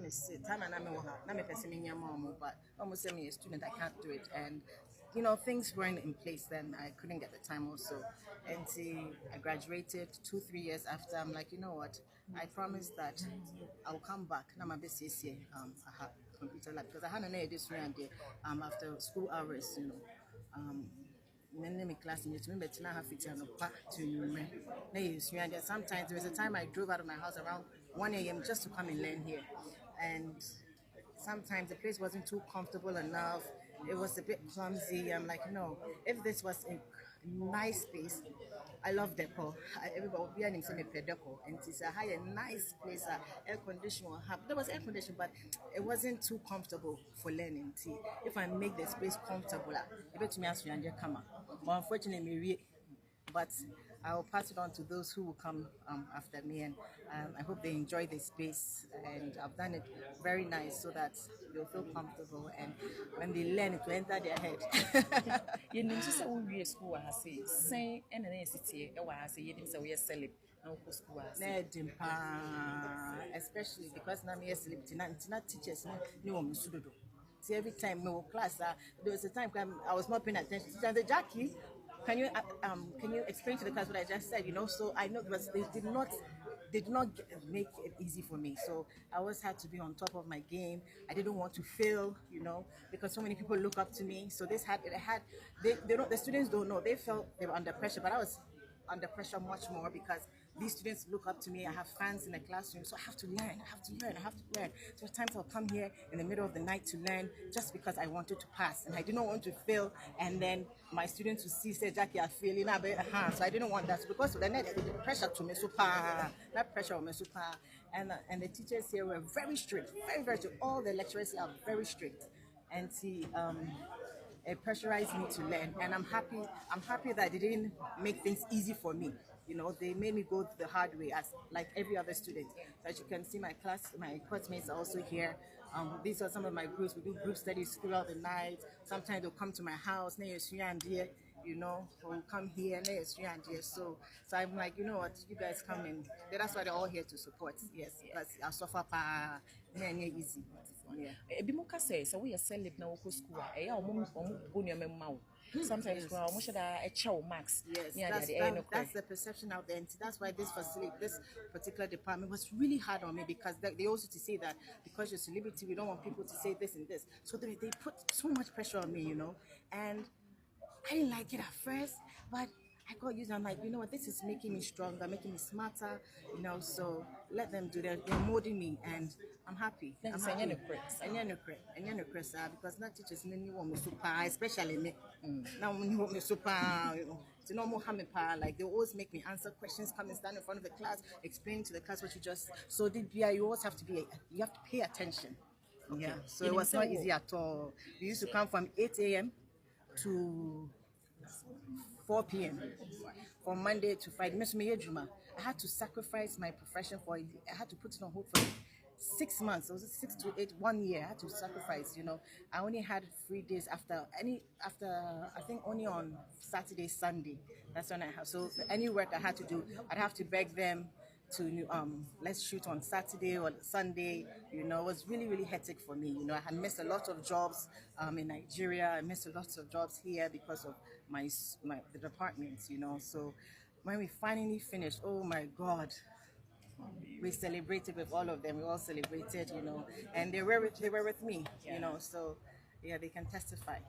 miss it. Time and I'm a person in your mom, but almost send me a student, I can't do it. And you know, things weren't in place then. I couldn't get the time also. And see, I graduated 2, 3 years after. I'm like, you know what? I promised that I'll come back. Now my best is here. I have computer lab because I had an this round there. After school hours, you know. Many class in between, but now have it to sometimes there was a time I drove out of my house around 1 a.m. just to come and learn here, and sometimes the place wasn't too comfortable enough. It was a bit clumsy. I'm like, no, if this was a nice space, I love decor. Everybody will be an decor, and it's a high, nice place. Air conditioning will have. There was air conditioning, but it wasn't too comfortable for learning. See, if I make the space comfortable, I bet me ask you and come. But unfortunately, but I'll pass it on to those who will come after me, and I hope they enjoy the space. And I've done it very nice so that they'll feel comfortable, and when they learn, it will enter their head. You need to say we school has say and an city. I say you didn't say we are selling no school Especially because now me celebrity, not teachers, no sudo. See, every time no class, there was a time I was not paying attention. So the Jackie, can you explain to the class what I just said? You know, so I know because they did not make it easy for me. So I always had to be on top of my game. I didn't want to fail, you know, because so many people look up to me. So the students don't know. They felt they were under pressure, but I was under pressure much more because these students look up to me. I have fans in the classroom, so I have to learn. So at times I'll come here in the middle of the night to learn just because I wanted to pass and I didn't want to fail. And then my students will say, Jackie, I'm failing. So I didn't want that because the pressure to me super, that pressure on me super. And the teachers here were very strict, very strict. All the lecturers here are very strict, and see. It pressurized me to learn, and I'm happy that they didn't make things easy for me. You know, they made me go the hard way as like every other student. So as you can see, my classmates are also here. These are some of my groups. We do group studies throughout the night. Sometimes they'll come to my house, you know, we'll come here, so I'm like, you know what, you guys come in. That's why they're all here to support. Yes, because I suffer easy. Yeah. Bimuka says, so we are selling now school. Sometimes we should a chow max. Yes, that's the perception out there, and that's why this particular department was really hard on me because they also to say that because you're a celebrity, we don't want people to say this and this. So they put so much pressure on me, you know, and I didn't like it at first, but I got used. I'm like, you know what, this is making me stronger, making me smarter, you know, so let them do that. They're molding me, and I'm happy. Because not teachers many want me super, especially me. Now when you want me super, you know, it's no more hammy power. Like they always make me answer questions, come and stand in front of the class, explain to the class what you just. So you always have to you have to pay attention. Okay. Yeah. So it was not easy at all. We used to come from 8 a.m. to 4 p.m. from Monday to Friday. I had to sacrifice my profession I had to put it on hold for 6 months. It was 6 to 8, 1 year. I had to sacrifice, you know. I only had 3 days after I think only on Saturday, Sunday. That's when I have. So any work I had to do, I'd have to beg them to let's shoot on Saturday or Sunday. You know, it was really hectic for me. You know, I had missed a lot of jobs in Nigeria. I missed a lot of jobs here because of the departments. You know, so when we finally finished, oh my God, we celebrated with all of them. We all celebrated, you know, and they were with me. You know, so yeah, they can testify.